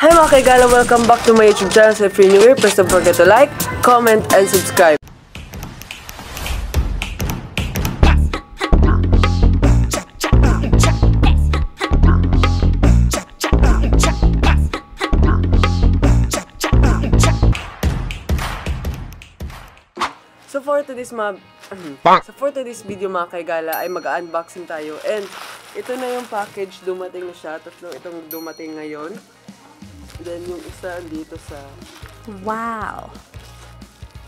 Hi mga kaigala! Welcome back to my YouTube channel. So if you're new here, please don't forget to like, comment, and subscribe. So for today's video mga kaigala ay mag-unboxing tayo. And ito na yung package, dumating na siya. Tatlo itong dumating ngayon. Then yung isa dito sa... Wow!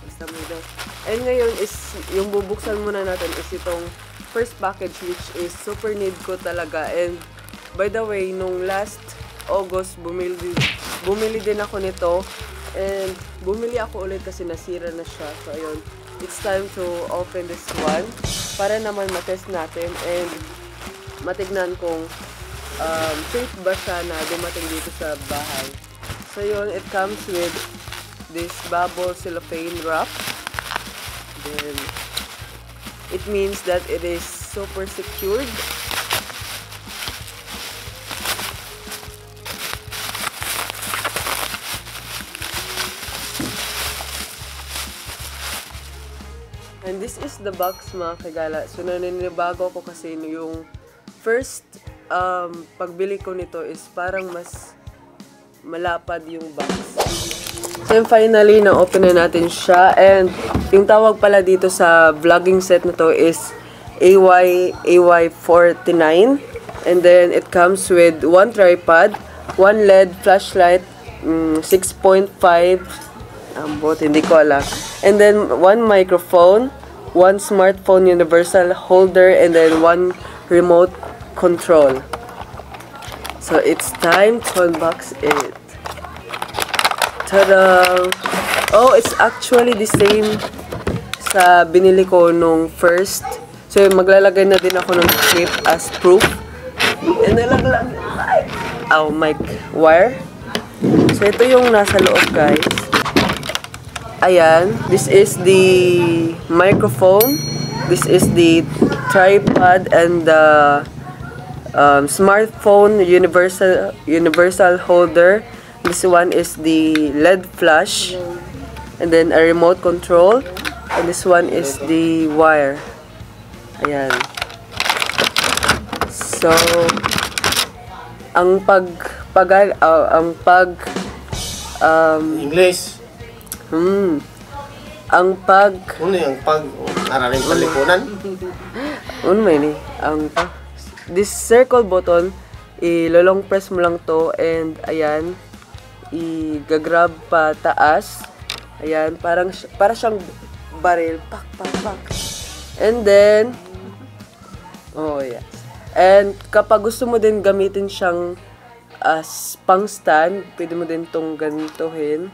Isa mo daw. And ngayon is, yung bubuksan muna natin is itong first package which is super need ko talaga. And by the way, nung last August, bumili din ako nito. And bumili ako ulit kasi nasira na siya. So ayun, it's time to open this one para naman matest natin and matignan kung safe ba siya na dumating dito sa bahay. So yun, it comes with this bubble cellophane wrap. Then it means that it is super secured. And this is the box mga kagala. So naninibago ko kasi yung first pagbili ko nito is parang mas malapad yung box. So finally, na-open na natin siya. And yung tawag pala dito sa vlogging set na to is AY49. And then it comes with one tripod, one LED flashlight, 6.5 hindi ko alam. And then one microphone, one smartphone universal holder, and then one remote control. So it's time to unbox it. Ta-da! Oh, it's actually the same sa binili ko nung first. So maglalagay na din ako ng clip as proof. And nalaglag mic wire. So ito yung nasa loob, guys. Ayan, this is the microphone, this is the tripod, and the smartphone universal holder. This one is the LED flash, and then a remote control, and this one is the wire. Ayan. So, English. Ang pag... Ano yung araling palipunan? Ano may ni? This circle button, ilolong press mo lang to and ayan, i-grab pa taas. Ayan, para siyang baril. Pak, pak, pak. And then, oh yes. And kapag gusto mo din gamitin siyang as pang stand, pwede mo din tong ganituhin.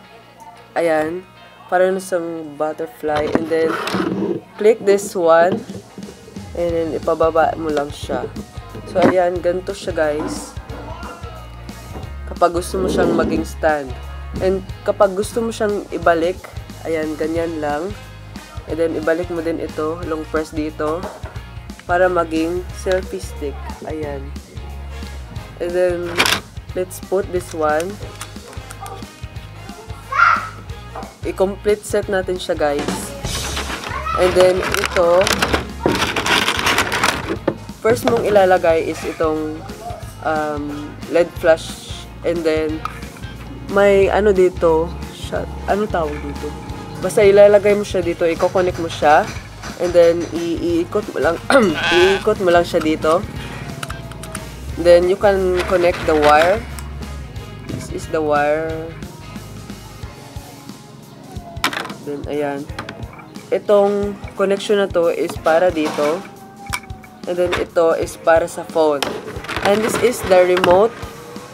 Ayan, para na siyang butterfly. And then, click this one. And then, ipababa mo lang siya. So, ayan, ganito siya, guys. Kapag gusto mo siyang maging stand. And kapag gusto mo siyang ibalik, ayan, ganyan lang. And then, ibalik mo din ito, long press dito, para maging selfie stick. Ayan. And then, let's put this one. I-complete set natin siya, guys. And then, ito, first mong ilalagay is itong LED flash. And then, may ano dito, ano tawag dito? Basta ilalagay mo siya dito, i-connect mo siya. And then, iikot mo lang, iikot mo lang siya dito. Then, you can connect the wire. This is the wire. Then, ayan. Itong connection na to is para dito. And then, ito is para sa phone. And this is the remote.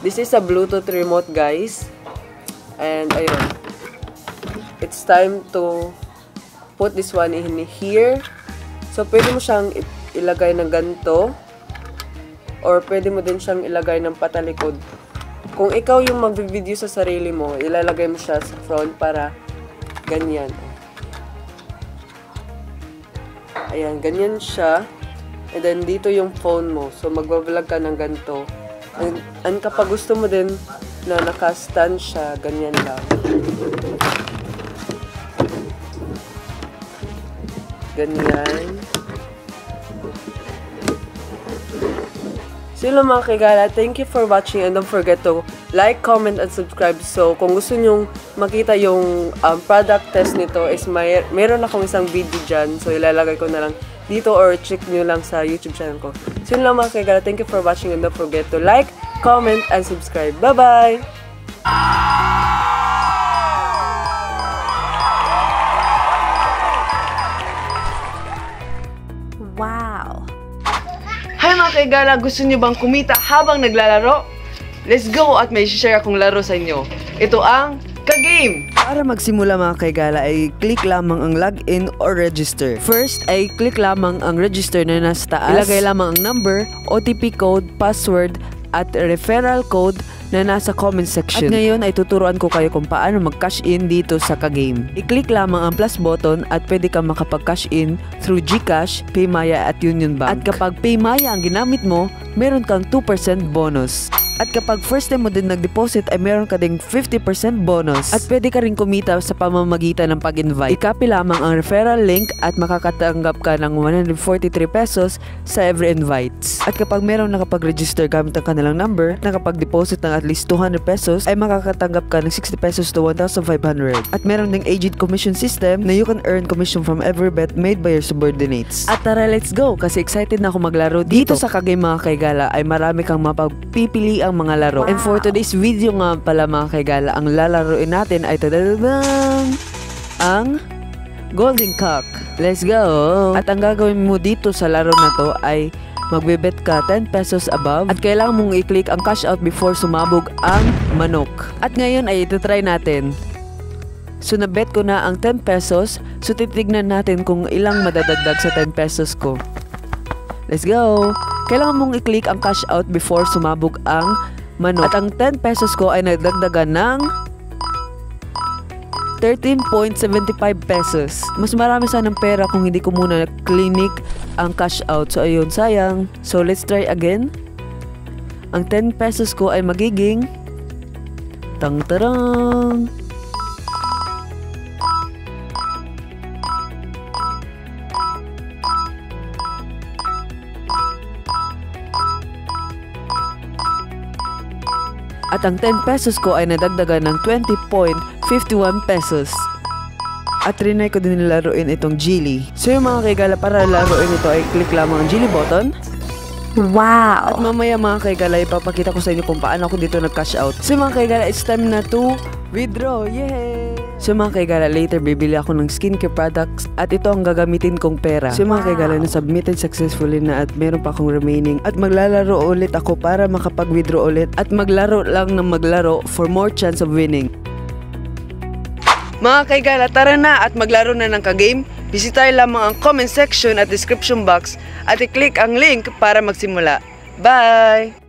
This is a Bluetooth remote, guys. And, ayun. It's time to put this one in here. So, pwede mo siyang ilagay ng ganito. Or, pwede mo din siyang ilagay ng patalikod. Kung ikaw yung mag-video sa sarili mo, ilalagay mo siya sa front para ganyan. Ayan, ganyan siya. And then, dito yung phone mo. So, magbablog ka ng ganito. And kapag gusto mo din na naka-stand siya, ganyan lang. Ganyan. So yun lang mga kagala, thank you for watching and don't forget to like, comment, and subscribe. So kung gusto nyong makita yung product test nito is meron akong isang video dyan. So ilalagay ko na lang dito or check nyo lang sa YouTube channel ko. So yun lang mga kagala, thank you for watching and don't forget to like, comment, and subscribe. Bye-bye! Wow. Hi mga kaigala! Gusto niyo bang kumita habang naglalaro? Let's go at may share akong laro sa inyo. Ito ang Ka-Game! Para magsimula mga kaigala ay click lamang ang login or register. First ay click lamang ang register na nasa taas. Ilagay lamang ang number, OTP code, password, at referral code na nasa comment section. At ngayon ay tuturuan ko kayo kung paano mag-cash in dito sa Ka-Game. I-click lamang ang plus button at pwede kang makapag-cash in through GCash, PayMaya at Union Bank. At kapag PayMaya ang ginamit mo, meron kang 2% bonus. At kapag first time mo din nag-deposit ay meron ka ding 50% bonus. At pwede ka rin kumita sa pamamagitan ng pag-invite. I-copy lamang ang referral link at makakatanggap ka ng 143 pesos sa every invites. At kapag meron nakapag-register gamit ang kanilang number, nakapag-deposit ng at least 200 pesos, ay makakatanggap ka ng 60 pesos to 1,500. At meron ding agent commission system na you can earn commission from every bet made by your subordinates. At tara, let's go! Kasi excited na ako maglaro dito sa Ka-Game mga kaigala ay marami kang mapagpipili ang mga laro. And for today's video nga pala mga kaigala, ang lalaroin natin ay ang Golden Cock. Let's go! At ang gagawin mo dito sa laro na to ay magbebet ka 10 pesos above at kailangan mong i-click ang cash out before sumabog ang manok. At ngayon ay ito-try natin. So nabet ko na ang 10 pesos, so titignan natin kung ilang madadagdag sa 10 pesos ko. Let's go! Kailangan mong i-click ang cash out before sumabog ang manok. At ang 10 pesos ko ay nagdagdagan ng 13.75 pesos. Mas marami sanang pera kung hindi ko muna clinic ang cash out. So ayun, sayang. So let's try again. Ang 10 pesos ko ay magiging tang-tarang. At ang 10 pesos ko ay nadagdagan ng 20.51 pesos. At rinay ko din laruin itong Geely. So yung mga kaigala, para laruin ito ay click lamang ang Geely button. Wow. At mamaya mga kaigala, ipapakita ko sa inyo kung paano ako dito nag-cash out. So mga kaigala, it's time na to withdraw. Yay! So mga kaigala, later bibili ako ng skincare products at ito ang gagamitin kong pera. So mga kaigala, na-submitted successfully na at meron pa akong remaining. At maglalaro ulit ako para makapag-withdraw ulit. At maglaro lang ng maglaro for more chance of winning. Mga kaigala, tara na at maglaro na ng Ka-Game. Bisitahin lamang ang comment section at description box at i-click ang link para magsimula. Bye!